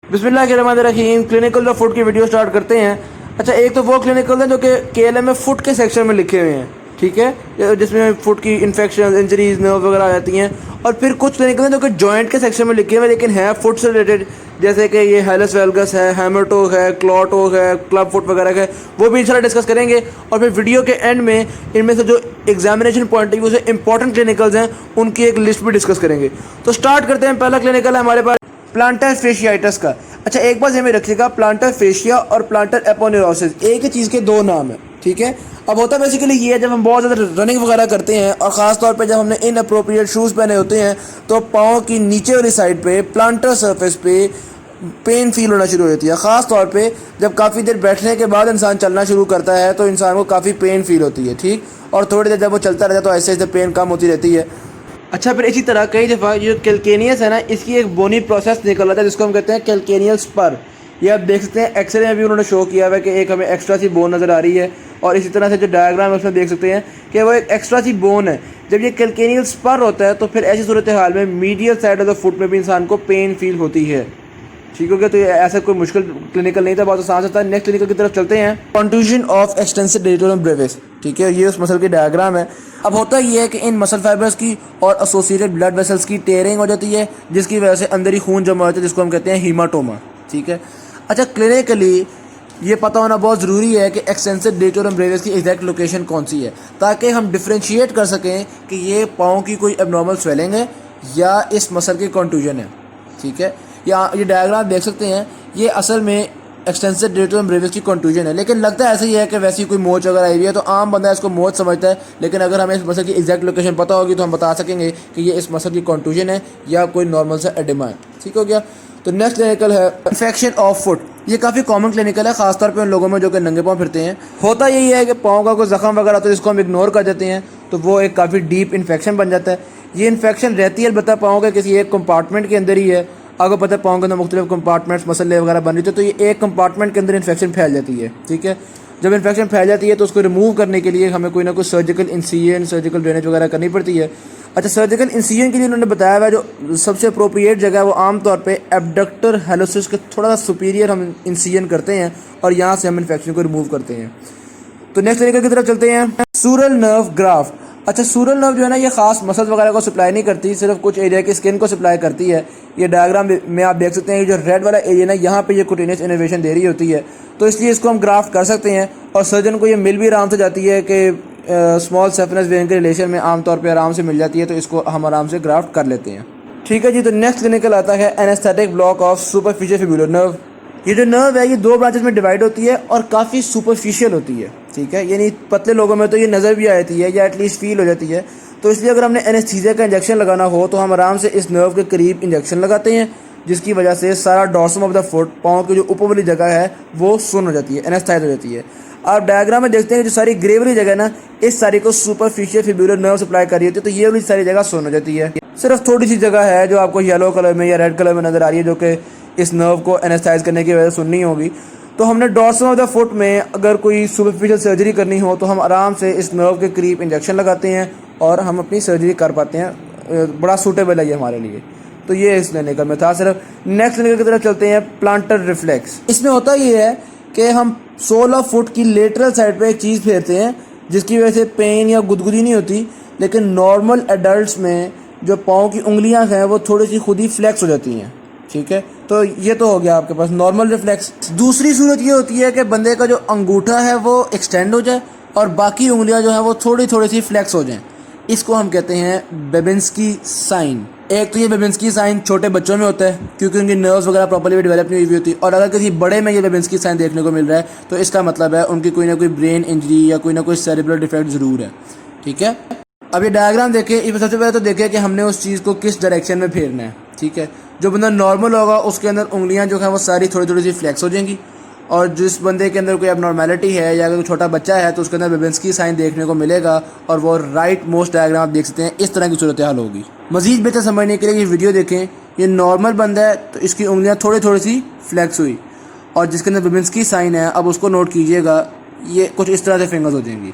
बिस्मिल्लाहिर्रहमानिर्रहीम। Clinical foot की video start करते हैं। अच्छा, एक तो वो क्लिनिकल है जो कि केएलएम में फुट के सेक्शन में लिखे हुए हैं, ठीक है, जिसमें फुट की इन्फेक्शन, इंजरीज, नर्व वगैरह आ जाती हैं। और फिर कुछ क्लिनिकल हैं जो कि जॉइंट के सेक्शन में लिखे हुए हैं लेकिन है फुट से रिलेटेड, जैसे कि ये हेलस वेल्गस है, हेमेटोक है, क्लॉटोक है, क्लब फुट वगैरह है, वो भी इंशाल्लाह डिस्कस करेंगे। और फिर वीडियो के एंड में इनमें से जो एग्जामिनेशन पॉइंट ऑफ व्यू से इंपॉर्टेंट क्लिनिकल्स हैं उनकी एक लिस्ट भी डिस्कस करेंगे। तो स्टार्ट करते हैं। पहला क्लिनिकल है हमारे पास प्लांटर फेशियाइटिस का। अच्छा, एक बात हमें रखिएगा, प्लांटर फेशिया और प्लांटर एपोनेरोसिस एक ही चीज़ के दो नाम है, ठीक है। अब होता बेसिकली ये है, जब हम बहुत ज़्यादा रनिंग वगैरह करते हैं और ख़ास तौर पे जब हमने इनअप्रोप्रिएट शूज़ पहने होते हैं तो पाँव की नीचे वाली साइड पे प्लांटर सरफेस पे पेन फील होना शुरू हो जाती है। ख़ास तौर पे जब काफ़ी देर बैठने के बाद इंसान चलना शुरू करता है तो इंसान को काफ़ी पेन फील होती है, ठीक। और थोड़ी देर जब वो चलता रहता है तो ऐसे ऐसे पेन कम होती रहती है। अच्छा, फिर इसी तरह कई दफ़ा जो कैल्केनियस है ना, इसकी एक बोनी प्रोसेस निकल आता है जिसको हम कहते हैं कैल्केनियल स्पर। ये आप देख सकते हैं, एक्सरे में भी उन्होंने शो किया हुआ है कि एक हमें एक्स्ट्रा सी बोन नज़र आ रही है। और इसी तरह से जो डायग्राम है उसमें देख सकते हैं कि वो एक एक्स्ट्रा सी बोन है। जब ये कैल्केनियल स्पर होता है तो फिर ऐसी सूरत हाल में medial side of the foot में भी इंसान को पेन फील होती है, ठीक हो गया। तो ये ऐसा कोई मुश्किल क्लिनिकल नहीं था, बहुत आसान होता है। नेक्स्ट क्लिनिकल की तरफ चलते हैं। कंट्यूजन ऑफ एक्सटेंसिव डेरिटोरियम ब्रेविस, ठीक है, ये उस मसल की डायग्राम है। अब होता ये है कि इन मसल फाइबर्स की और एसोसिएटेड ब्लड वेसल्स की टेयरिंग हो जाती है जिसकी वजह से अंदर ही खून जमा होता है जिसको हम कहते हैं हीमाटोमा, ठीक है। अच्छा, क्लिनिकली ये पता होना बहुत ज़रूरी है कि एक्सटेंसिव डेरिटोरियम ब्रेविस की एग्जैक्ट लोकेशन कौन सी है ताकि हम डिफ्रेंशिएट कर सकें कि ये पाँव की कोई एबनॉर्मल स्वेलिंग है या इस मसल की कंट्यूजन है, ठीक है। या ये डायग्राम देख सकते हैं, ये असल में एक्सटेंसिव डेरिटोरियम ब्रेविस की कंट्यूजन है, लेकिन लगता है ऐसे ही है कि वैसी कोई मोच अगर आई हुई है तो आम बंदा इसको मोच समझता है। लेकिन अगर हमें इस मसल की एग्जैक्ट लोकेशन पता होगी तो हम बता सकेंगे कि ये इस मसल की कंट्यूजन है या कोई नॉर्मल सा एडिमा है, ठीक हो गया। तो नेक्स्ट क्लिनिकल है इन्फेक्शन ऑफ फुट। ये काफ़ी कॉमन क्लिनिकल है, खासतौर पे उन लोगों में जो कि नंगे पाँव फिरते हैं। होता यही है कि पाँव का कोई जख्म वगैरह होता है जिसको हम इग्नोर कर देते हैं तो वो एक काफ़ी डीप इन्फेक्शन बन जाता है। ये इन्फेक्शन रहती है अलबत्ता पाँव के किसी एक कंपार्टमेंट के अंदर ही है। आपको पता है पाँव के अंदर मुख्तलिफ कंपार्टमेंट्स मसले वगैरह बन रही थी, तो ये एक कंपार्टमेंट के अंदर इन्फेक्शन फैल जाती है, ठीक है। जब इन्फेक्शन फैल जाती है तो उसको रिमूव करने के लिए हमें कोई ना कोई सर्जिकल इंसिजन, सर्जिकल ड्रेनेज वगैरह करनी पड़ती है। अच्छा, सर्जिकल इंसिजन के लिए उन्होंने बताया हुआ है जो सबसे अप्रोप्रिएट जगह है वो आमतौर पे एबडक्टर हेलोसिस के थोड़ा सा सुपीरियर हम इंसिजन करते हैं और यहाँ से हम इन्फेक्शन को रिमूव करते हैं। तो नेक्स्ट तरीके की तरफ चलते हैं। सूरल नर्व ग्राफ्ट। अच्छा, सूरल नर्व जो है ना, ये खास मसल्स वगैरह को सप्लाई नहीं करती, सिर्फ कुछ एरिया की स्किन को सप्लाई करती है। ये डायग्राम में आप देख सकते हैं, जो रेड वाला एरिया ना, यहाँ पे ये कुटेनियस इनोवेशन दे रही होती है, तो इसलिए इसको हम ग्राफ्ट कर सकते हैं। और सर्जन को ये मिल भी आराम से जाती है कि स्मॉल सेफनेस वेन के रिलेशन में आमतौर पर आराम से मिल जाती है, तो इसको हम आराम से ग्राफ्ट कर लेते हैं, ठीक है जी। तो नेक्स्ट क्लिनिकल आता है anesthetic block of superficial fibular nerve. ये जो नर्व है ये दो ब्रांचेस में डिवाइड होती है और काफ़ी सुपरफिशियल होती है, ठीक है, यानी पतले लोगों में तो ये नज़र भी आती है या एटलीस्ट फील हो जाती है। तो इसलिए अगर हमने एनेस्थीसिया का इंजेक्शन लगाना हो तो हम आराम से इस नर्व के करीब इंजेक्शन लगाते हैं जिसकी वजह से सारा डॉर्सम ऑफ द फुट, पाँव की जो ऊपर वाली जगह है वो सुन हो जाती है, एनेस्थाइज हो जाती है। आप डायग्राम में देखते हैं जो सारी ग्रे वाली जगह ना, इस सारी को सुपरफिशियल फिब्युलर नर्व सप्लाई कर रही होती है, तो ये वाली सारी जगह सुन हो जाती है। सिर्फ थोड़ी सी जगह है जो आपको येलो कलर में या रेड कलर में नज़र आ रही है जो कि इस नर्व को एनेस्थाइज करने की वजह से सुननी होगी। तो हमने डॉर्सम ऑफ द फुट में अगर कोई सुपरफिशियल सर्जरी करनी हो तो हम आराम से इस नर्व के करीब इंजेक्शन लगाते हैं और हम अपनी सर्जरी कर पाते हैं। बड़ा सूटेबल है ये हमारे लिए। तो ये इस क्लिनिकल में था। सिर्फ नेक्स्ट क्लिनिकल की तरफ चलते हैं, प्लांटर रिफ्लेक्स। इसमें होता ये है कि हम सोल ऑफ फुट की लेटरल साइड पर एक चीज़ फेरते हैं जिसकी वजह से पेन या गुदगुदी नहीं होती, लेकिन नॉर्मल एडल्ट में जो पाँव की उंगलियाँ हैं वो थोड़ी सी खुद ही फ्लैक्स हो जाती हैं, ठीक है। तो ये तो हो गया आपके पास नॉर्मल रिफ्लेक्स। दूसरी सूरत ये होती है कि बंदे का जो अंगूठा है वो एक्सटेंड हो जाए और बाकी उंगलियां जो है वो थोड़ी थोड़ी सी फ्लैक्स हो जाएं। इसको हम कहते हैं बेबिंस्की साइन। एक तो ये बेबिंस्की साइन छोटे बच्चों में होता है क्योंकि उनकी नर्व्स वगैरह प्रॉपर्ली डेवलप नहीं हुई होती, और अगर किसी बड़े में ये बेबिंस्की साइन देखने को मिल रहा है तो इसका मतलब है उनकी कोई ना कोई ब्रेन इंजरी या कोई ना कोई सेरेब्रल डिफेक्ट ज़रूर है, ठीक है। अब ये डायग्राम देखें, इसमें सबसे पहले तो देखें कि हमने उस चीज़ को किस डायरेक्शन में फेरना है, ठीक है। जो बंदा नॉर्मल होगा उसके अंदर उंगलियां जो है वो सारी थोड़ी थोड़ी सी फ्लैक्स हो जाएंगी, और जिस बंदे के अंदर कोई एबनॉर्मेलिटी है या अगर छोटा बच्चा है तो उसके अंदर बेबिंस्की साइन देखने को मिलेगा और वो राइट मोस्ट डायग्राम आप देख सकते हैं, इस तरह की सूरत हाल होगी। मज़ीद बेहतर समझने के लिए ये वीडियो देखें। ये नॉर्मल बंदा है तो इसकी उंगलियाँ थोड़ी थोड़ी सी फ्लैक्स हुई, और जिसके अंदर बेबिंस्की साइन है अब उसको नोट कीजिएगा, ये कुछ इस तरह से फिंगर्स हो जाएंगी,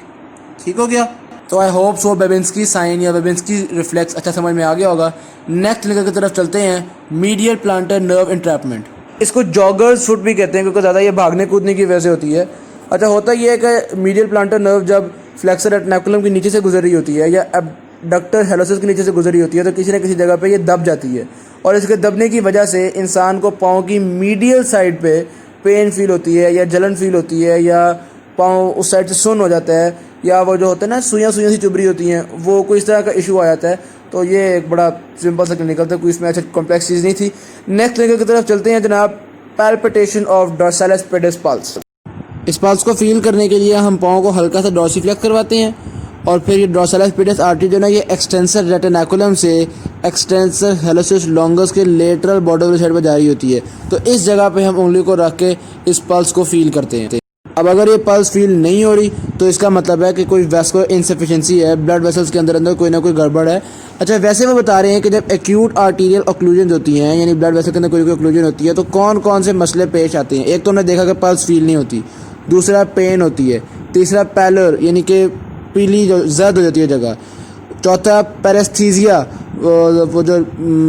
ठीक हो गया। तो I hope so Babinski sign या बेबिंस्की रिफ्लेक्स अच्छा समझ में आ गया होगा। नेक्स्ट क्लिनिकल की तरफ चलते हैं, मीडियल प्लांटर नर्व इंट्रैपमेंट। इसको जॉगर्स फुट भी कहते हैं क्योंकि ज़्यादा ये भागने कूदने की वजह से होती है। अच्छा, होता ये है कि मीडियल प्लांटर नर्व जब फ्लेक्सर रेटिकुलम के नीचे से गुजर रही होती है या एबडक्टर हेलोसिस के नीचे से गुजर रही होती है तो किसी न किसी जगह पे ये दब जाती है, और इसके दबने की वजह से इंसान को पाँव की मीडियल साइड पे पेन फील होती है या जलन फील होती है, या पाँव उस साइड से सुन्न हो जाता है, या वो जो होता है ना सुइयाँ सी चुभ रही होती हैं, वो कोई इस तरह का इशू आ जाता है। तो ये एक बड़ा सिंपल सा क्लिनिकल था, कोई इसमें अच्छा कॉम्प्लेक्स चीज़ नहीं थी। नेक्स्ट क्लिनिकल की तरफ चलते हैं जनाब। Palpitation of dorsalis pedis pulse. इस पल्स को फील करने के लिए हम पाँव को हल्का सा डॉर्सिफ्लेक्स करवाते हैं, और फिर ये डॉर्सैलिस पेडिस आर्टरी जो है ये एक्सटेंसर रेटिकुलम से एक्सटेंसर हेलोसिस लॉन्गस के लेटरल बॉर्डर वाली साइड पर जा रही होती है। तो इस जगह पे हम उंगली को रख के इस पल्स को फील करते हैं। अब अगर ये पल्स फील नहीं हो रही तो इसका मतलब है कि कोई वैस्कुलर इनसफिशिएंसी है, ब्लड वेसल्स के अंदर कोई ना कोई गड़बड़ है। अच्छा, वैसे वो बता रहे हैं कि जब एक्यूट आर्टीरियल ऑक्लूजन होती हैं, यानी ब्लड वेसल के अंदर कोई ऑक्लूजन होती है, तो कौन कौन से मसले पेश आते हैं। एक तो हमने देखा कि पल्स फील नहीं होती, दूसरा पेन होती है, तीसरा पैलर यानी कि पीली जो जर्द हो जाती है जगह, चौथा पैरेस्थीजिया वो जो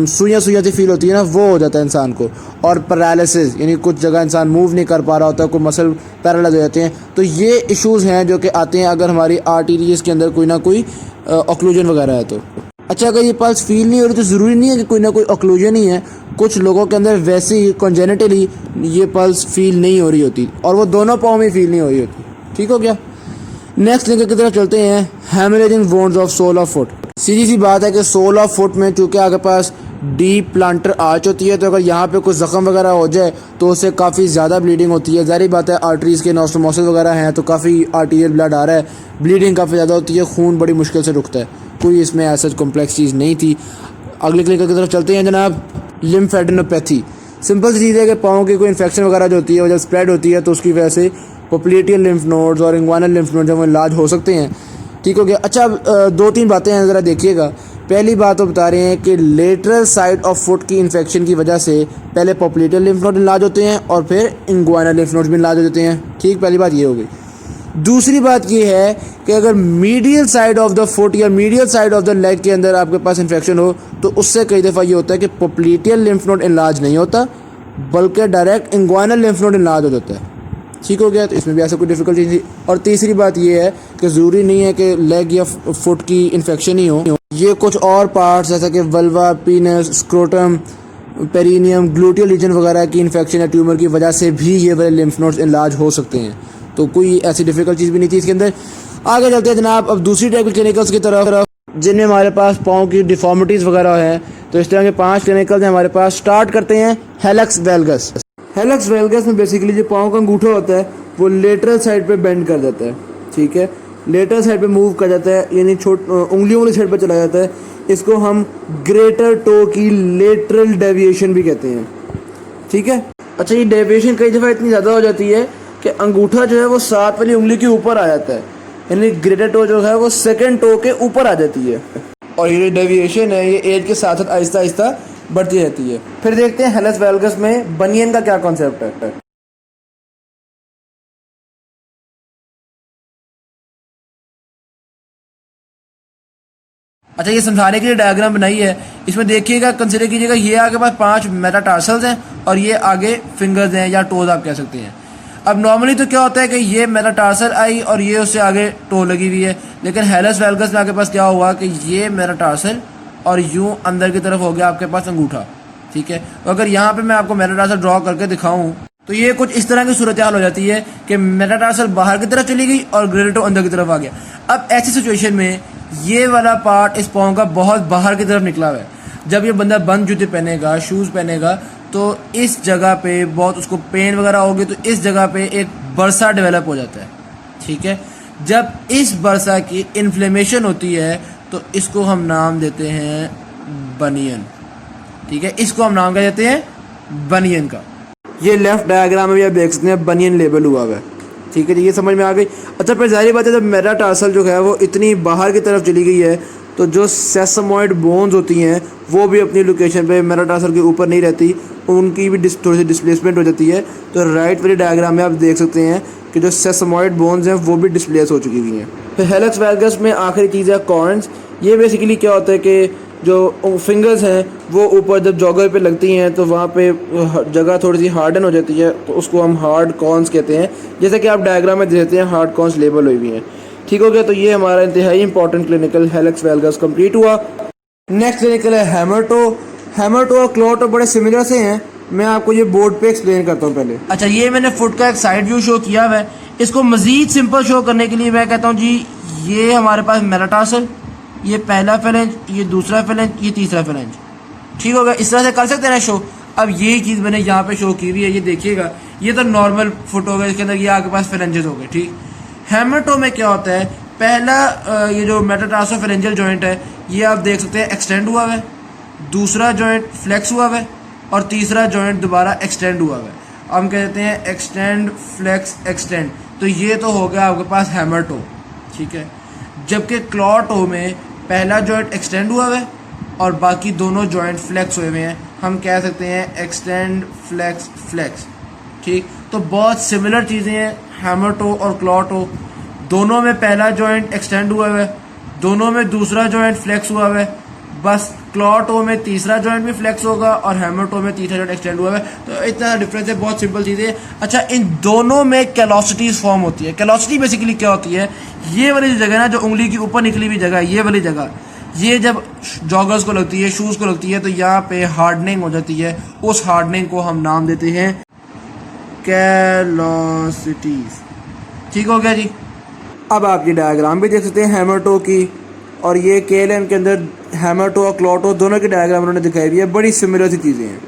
सुइयाँ सी फील होती है ना वो हो जाता है इंसान को, और पैरालिसिस यानी कुछ जगह इंसान मूव नहीं कर पा रहा होता, कोई मसल पैरालाइज हो जाते हैं। तो ये इश्यूज़ हैं जो कि आते हैं अगर हमारी आर्टरीज के अंदर कोई ना कोई ऑक्लूजन वगैरह है तो। अच्छा, अगर ये पल्स फील नहीं हो रही तो ज़रूरी नहीं है कि कोई ना कोई ऑक्लूजन ही है, कुछ लोगों के अंदर वैसे ही कॉन्जेनिटली ये पल्स फील नहीं हो रही होती, और वो दोनों पाँव में फील नहीं हो रही होती। ठीक हो गया। नेक्स्ट लिंक की तरफ चलते हैं। Hemorrhaging wounds of sole of foot. सीधी सी बात है कि सोल ऑफ फुट में चूँकि आपके पास डीप प्लांटर आर्च होती है, तो अगर यहाँ पे कुछ ज़ख्म वगैरह हो जाए तो उससे काफ़ी ज़्यादा ब्लीडिंग होती है। ज़ाहिर बात है आर्टरीज़ के नॉस्टोमोसिस वगैरह हैं तो काफ़ी आर्टीरियल ब्लड आ रहा है, ब्लीडिंग काफ़ी ज़्यादा होती है, खून बड़ी मुश्किल से रुकता है। कोई इसमें ऐसा कॉम्प्लेक्स चीज़ नहीं थी। अगले क्लिक की तरफ चलते हैं जनाब। लिम्फेडेनोपैथी। सिंपल सी चीज़ है कि पाँव की कोई इन्फेक्शन वगैरह जो होती है वो जब स्प्रेड होती है तो उसकी वजह से पोप्लिटियल लिम्फ नोड्स और इंग्वानल लिम्फ नोड्स जब वो इलाज हो सकते हैं। ठीक हो गया। अच्छा, अब दो तीन बातें हैं, ज़रा देखिएगा। पहली बात तो बता रहे हैं कि लेटरल साइड ऑफ फुट की इन्फेक्शन की वजह से पहले पोप्लिटियल लिम्फ नोड इलाज होते हैं और फिर इंग्वानल लिम्फ नोड्स भी इलाज हो जाते हैं। ठीक, पहली बात ये हो गई। दूसरी बात ये है कि अगर medial side of the foot या medial side of the leg के अंदर आपके पास इन्फेक्शन हो तो उससे कई दफ़ा ये होता है कि पोप्लिटियल लिम्फ नोड इलाज नहीं होता बल्कि डायरेक्ट इंग्वानल लिम्फ नोड इलाज हो जाता है। ठीक हो गया। तो इसमें भी ऐसा कोई डिफिकल्टी नहीं। और तीसरी बात ये है कि ज़रूरी नहीं है कि लेग या फुट की इन्फेक्शन ही हो, ये कुछ और पार्ट्स जैसा कि vulva, पीनस, scrotum, perineum, gluteal region वगैरह की इन्फेक्शन या ट्यूमर की वजह से भी ये वाले लिम्फ नोड्स इलाज हो सकते हैं। तो कोई ऐसी डिफिकल्ट चीज़ भी नहीं थी इसके अंदर। आगे चलते हैं जनाब अब दूसरी टाइप के क्लिनिकल्स की तरफ जिनमें हमारे पास पाँव की डिफॉर्मिटीज़ वगैरह है। तो इस तरह के 5 क्लिनिकल्स हैं हमारे पास। स्टार्ट करते हैं हेलक्स वेल्गस। हेलक्स वेल्गस में बेसिकली जो पाँव का अंगूठा होता है वो लेटरल साइड पे बेंड कर जाता है। ठीक है, लेटरल साइड पे मूव कर जाता है, यानी उंगलियों वाली साइड पे चला जाता है। इसको हम ग्रेटर टो की लेटरल डेविएशन भी कहते हैं। ठीक है। अच्छा, ये डेविएशन कई दफ़ा इतनी ज़्यादा हो जाती है कि अंगूठा जो है वो 7 वाली उंगली के ऊपर आ जाता है, यानी ग्रेटर टो जो है वो सेकेंड टो के ऊपर आ जाती है। और ये डेविएशन है ये एज के साथ साथ आहिस्ता आहिस्ता बढ़ती रहती है। फिर देखते हैं हेलक्स वेल्गस में बनियन का क्या कॉन्सेप्ट है। अच्छा, ये समझाने के लिए डायग्राम बनाई है। इसमें देखिएगा, कंसिडर कीजिएगा, ये आपके पास 5 मेटाटार्सल्स हैं और ये आगे फिंगर्स हैं या टोज आप कह सकते हैं। अब नॉर्मली तो क्या होता है कि ये मेटाटार्सल आई और ये उससे आगे टो लगी हुई है, लेकिन हेलक्स वेल्गस में आपके पास क्या हुआ कि ये मेटाटार्सल और यूं अंदर की तरफ हो गया आपके पास अंगूठा। ठीक है। तो अगर यहाँ पे मैं आपको मेटाटार्सल ड्रॉ करके दिखाऊं तो ये कुछ इस तरह की सूरत हाल हो जाती है कि मेटाटार्सल बाहर की तरफ चली गई और ग्रेटर टो अंदर की तरफ आ गया। अब ऐसी सिचुएशन में ये वाला पार्ट इस पाँव का बहुत बाहर की तरफ निकला हुआ है। जब ये बंदा बंद जूते पहनेगा, शूज़ पहनेगा, तो इस जगह पे बहुत उसको पेन वगैरह होगी, तो इस जगह पे एक बरसा डेवलप हो जाता है। ठीक है। जब इस बरसा की इन्फ्लेमेशन होती है तो इसको हम नाम देते हैं बनियन। ठीक है, इसको हम नाम क्या देते हैं, बनियन का। ये लेफ्ट डायग्राम में भी आप देख सकते हैं बनियन लेबल हुआ हुआ है। ठीक है जी, ये समझ में आ गई। अच्छा, फिर जाहिर बात है जब मेटाटार्सल जो है वो इतनी बाहर की तरफ चली गई है तो जो सेसमॉइड बोन्स होती हैं वो भी अपनी लोकेशन पे मेटाटार्सल के ऊपर नहीं रहती, उनकी भी थोड़ी सी डिस्प्लेसमेंट हो जाती है। तो राइट वाली डायग्राम में आप देख सकते हैं कि जो सेसमॉइड बोन्स हैं वो भी डिस्प्लेस हो चुकी हुई हैं। फिर हेलक्स वेल्गस में आखिरी चीज़ है कॉर्न्स। ये बेसिकली क्या होता है कि जो फिंगर्स हैं वो ऊपर जब जॉगर पे लगती हैं तो वहाँ पे जगह थोड़ी सी हार्डन हो जाती है, तो उसको हम हार्ड कॉन्स कहते हैं। जैसे कि आप डायग्राम में देखते हैं हार्ड कॉन्स लेबल हुई हुई हैं। ठीक हो गया, तो ये हमारा इंतहाई इंपॉर्टेंट क्लिनिकल हेलिक्स वैल्गस कंप्लीट हुआ। नेक्स्ट क्लिनिकल है हैमर-टो। हैमर-टो और क्लॉ-टो बड़े सिमिलर से हैं। मैं आपको ये बोर्ड पे एक्सप्लेन करता हूँ पहले। अच्छा, ये मैंने फुट का एक साइड व्यू शो किया हुआ है। इसको मजीद सिंपल शो करने के लिए मैं कहता हूँ जी, ये हमारे पास मेटाटार्सल, ये पहला फेलेंज, ये दूसरा फेलेंज, ये तीसरा फेलेंज। ठीक होगा, इस तरह से कर सकते हैं ना शो। अब ये चीज़ मैंने यहाँ पे शो की हुई है, ये देखिएगा, ये तो नॉर्मल फुट हो गया, इसके अंदर ये आपके पास फेलेंजेस हो गए। ठीक, हैमर-टो में क्या होता है, पहला ये जो मेटाटार्सोफेरेंजियल जॉइंट है ये आप देख सकते हैं एक्सटेंड हुआ है, दूसरा जॉइंट फ्लेक्स हुआ है और तीसरा जॉइंट दोबारा एक्सटेंड हुआ है। हम कहते हैं एक्सटेंड फ्लेक्स एक्सटेंड, तो ये तो हो गया आपके पास हैमर-टो। ठीक है, जबकि क्लॉ-टो में पहला जॉइंट एक्सटेंड हुआ है और बाकी दोनों जॉइंट फ्लेक्स हुए हैं। हम कह सकते हैं एक्सटेंड फ्लेक्स फ्लेक्स। ठीक, तो बहुत सिमिलर चीज़ें हैं हैमर-टो और क्लॉ-टो। दोनों में पहला जॉइंट एक्सटेंड हुआ है, दोनों में दूसरा जॉइंट फ्लेक्स हुआ है, बस क्लॉ-टो में तीसरा जॉइंट भी फ्लेक्स होगा और हैमर-टो में तीसरा जॉइंट एक्सटेंड हुआ है। तो इतना डिफरेंस है, बहुत सिंपल चीज़ें। अच्छा, इन दोनों में कैलोसिटीज फॉर्म होती है। कैलोसिटी बेसिकली क्या होती है, ये वाली जगह ना जो उंगली की ऊपर निकली हुई जगह, ये वाली जगह, ये जब जॉगर्स को लगती है, शूज़ को लगती है, तो यहाँ पे हार्डनिंग हो जाती है। उस हार्डनिंग को हम नाम देते हैं कैलोसिटीज। ठीक हो गया जी। अब आप ये डायग्राम भी देख सकते हैं हैमर-टो की, और ये KLM के अंदर हैमर-टो और क्लॉ-टो दोनों की डायग्राम उन्होंने दिखाई हुई है। बड़ी सिमिलर सी चीज़ें हैं।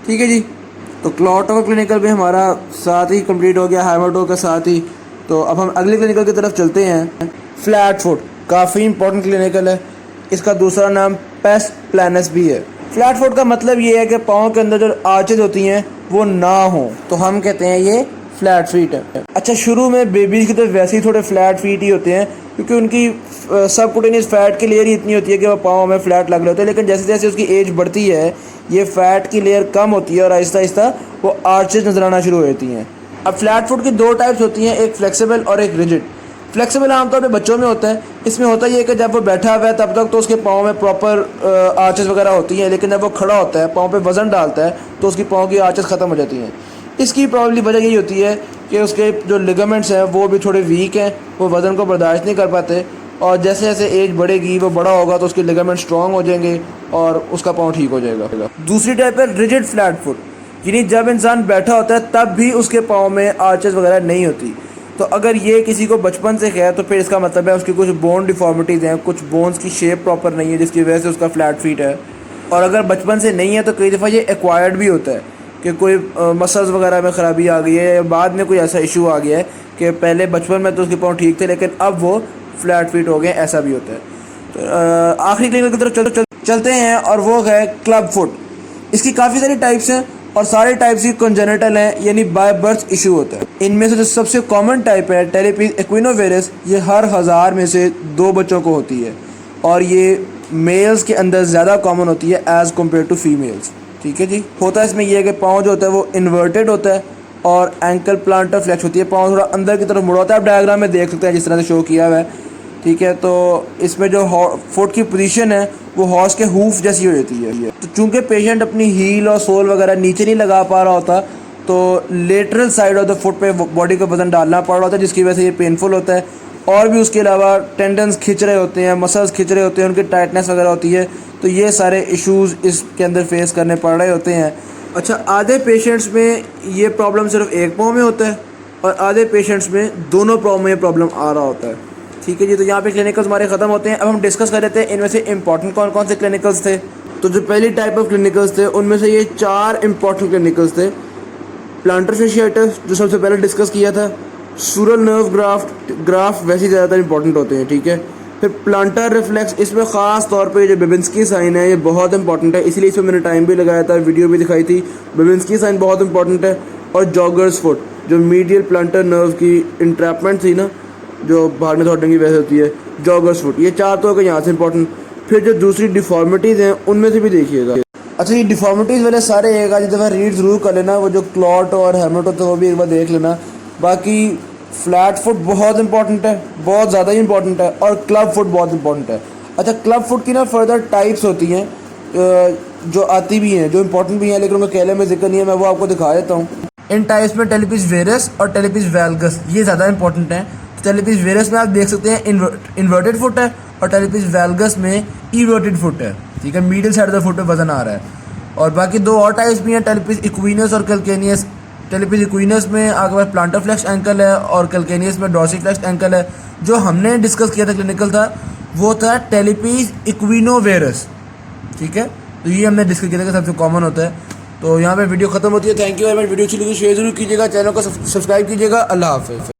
ठीक है जी, तो क्लॉ-टो का क्लिनिकल भी हमारा साथ ही कंप्लीट हो गया हैमर-टो के साथ ही। तो अब हम अगले क्लिनिकल की तरफ चलते हैं। फ्लैट फुट काफ़ी इंपॉर्टेंट क्लिनिकल है, इसका दूसरा नाम पेस प्लानस भी है। फ्लैट फुट का मतलब ये है कि पाँव के अंदर जो आर्चेज होती हैं वो ना हो, तो हम कहते हैं ये फ्लैट फीट है। अच्छा, शुरू में बेबीज़ की तो वैसे ही थोड़े फ्लैट फीट ही होते हैं, क्योंकि उनकी सबकुटेनियस फैट की लेयर ही इतनी होती है कि वो पाँव में फ्लैट लग रहे होते हैं। लेकिन जैसे जैसे उसकी एज बढ़ती है ये फैट की लेयर कम होती है और आहिस्ता आहिस्ता वो आर्चेज नजर आना शुरू हो जाती हैं। अब फ्लैट फुट की दो टाइप्स होती हैं, एक फ्लेक्सिबल और एक रिजिड। फ्लेक्सिबल आमतौर पे बच्चों में होता है। इसमें होता ये है कि जब वो बैठा हुआ है तब तक तो उसके पाँव में प्रॉपर आर्चेस वगैरह होती हैं, लेकिन जब वो खड़ा होता है, पाँव पे वज़न डालता है, तो उसकी पाँव की आर्चेस ख़त्म हो जाती हैं। इसकी प्रॉब्लली वजह यही होती है कि उसके जो लिगामेंट्स हैं वो भी थोड़े वीक हैं, वो वज़न को बर्दाश्त नहीं कर पाते, और जैसे जैसे एज बढ़ेगी, वो बड़ा होगा, तो उसके लिगामेंट स्ट्रॉन्ग हो जाएंगे और उसका पाँव ठीक हो जाएगा। दूसरी टाइप है रिजिड फ्लैट फुट, यानी जब इंसान बैठा होता है तब भी उसके पाँव में आर्चेस वगैरह नहीं होती। तो अगर ये किसी को बचपन से है तो फिर इसका मतलब है उसकी कुछ बोन डिफॉर्मिटीज़ हैं, कुछ बोन्स की शेप प्रॉपर नहीं है, जिसकी वजह से उसका फ्लैट फीट है। और अगर बचपन से नहीं है तो कई दफ़ा ये एक्वायर्ड भी होता है कि कोई मसल्स वगैरह में ख़राबी आ गई है, या बाद में कोई ऐसा इशू आ गया है कि पहले बचपन में तो उसके पाँव ठीक थे लेकिन अब वो फ्लैट फीट हो गए, ऐसा भी होता है। तो आखिरी क्लिनिकल की तरफ चलते हैं, और वो है क्लब फुट। इसकी काफ़ी सारी टाइप्स हैं और सारे टाइप्स ही कंजेनिटल हैं, यानी बाय बर्थ इशू होता है। इनमें से जो सबसे कॉमन टाइप है टेलीपीज इक्विनोवेरस, ये हर 1000 में से 2 बच्चों को होती है, और ये मेल्स के अंदर ज़्यादा कॉमन होती है एज़ कम्पेयर टू फीमेल्स। ठीक है जी। होता है इसमें यह है कि पाँव जो होता है वो इन्वर्टेड होता है और एंकल प्लांटर फ्लेक्स होती है, पाँव थोड़ा अंदर की तरफ मुड़ा होता है। आप डायग्राम में देख सकते हैं जिस तरह से शो किया हुआ है। ठीक है, तो इसमें जो फुट की पोजीशन है वो हॉर्स के हूफ जैसी हो जाती है। तो चूंकि पेशेंट अपनी हील और सोल वगैरह नीचे नहीं लगा पा रहा होता, तो lateral side of the foot पे बॉडी का वजन डालना पड़ रहा होता है, जिसकी वजह से ये पेनफुल होता है। और भी उसके अलावा टेंडन्स खिंच रहे होते हैं, मसल्स खिंच रहे होते हैं, उनकी टाइटनेस वगैरह होती है, तो ये सारे इश्यूज़ इसके अंदर फेस करने पड़ रहे होते हैं। अच्छा, आधे पेशेंट्स में ये प्रॉब्लम सिर्फ एक पाँव में होता है और आधे पेशेंट्स में दोनों पाँव में ये प्रॉब्लम आ रहा होता है। ठीक है जी, तो यहाँ पे क्लिनिकल्स हमारे ख़त्म होते हैं। अब हम डिस्कस कर लेते हैं इनमें से इंपॉर्टेंट कौन कौन से क्लिनिकल्स थे। तो जो पहली टाइप ऑफ क्लिनिकल्स थे उनमें से ये 4 इंपॉर्टेंट क्लिनिकल्स थे। प्लांटर फेशियाइटिस जो सबसे पहले डिस्कस किया था, सूरल नर्व ग्राफ्ट वैसे ही ज़्यादातर इंपॉर्टेंट होते हैं। ठीक है, फिर प्लांटर रिफ्लेक्स, इसमें ख़ास तौर पे जो बेबिंस्की साइन है ये बहुत इंपॉर्टेंट है, इसलिए इसमें मैंने टाइम भी लगाया था, वीडियो भी दिखाई थी। बेबिंस्की साइन बहुत इंपॉर्टेंट है। और जॉगर्स फुट, जो मीडियल प्लांटर नर्व की इंट्रैपमेंट थी ना, जो भागने दौड़ने की वजह होती है, जॉगर्स फुट, ये 4 तो यहाँ से इंपॉर्टेंट। फिर जो दूसरी डिफॉर्मिटीज़ हैं उनमें से भी देखिएगा। अच्छा, ये डिफॉर्मिटीज़ वाले सारे एक आधी दफ़ा रीड ज़रूर कर लेना, वो जो क्लॉट और हैमर-टो तो वो भी एक बार देख लेना। बाकी फ्लैट फुट बहुत इंपॉर्टेंट है, बहुत ज़्यादा ही इंपॉर्टेंट है, और क्लब फुट बहुत इंपॉर्टेंट है। अच्छा, क्लब फुट की ना फर्दर टाइप्स होती हैं जो आती भी हैं, जो इंपॉर्टेंट भी हैं, लेकिन उनका केएलएम में जिक्र नहीं है, मैं वो आपको दिखा देता हूँ। इन टाइप्स में टेलिपिस वेरस और टेलिपिस वैल्गस ये ज़्यादा इंपॉर्टेंट हैं। तो टेलिपिस वेरस में आप देख सकते हैं इन्वर्टेड फुट है, और टेलिपिस वैल्गस में इवर्टेड फुट है, ठीक है, middle side of the foot पे वजन आ रहा है। और बाकी दो और टाइप्स भी हैं, टेलिपिस इक्विनस और कैलकेनियस। टेलिपिस इक्विनस में आपके पास प्लांटर फ्लेक्स एंकल है, और कैलकेनियस में डॉर्सी फ्लेक्स एंकल है। जो हमने डिस्कस किया था क्लिनिकल था वो था टेलिपिस इक्विनोवेरस, ठीक है। तो ये हमने डिस्कस किया था कि सबसे कॉमन होता है। तो यहाँ पे वीडियो खत्म होती है। Thank you very much. Video अच्छी लगी शेयर जरूर कीजिएगा, चैनल को सब्सक्राइब कीजिएगा। अल्लाह हाफिज़।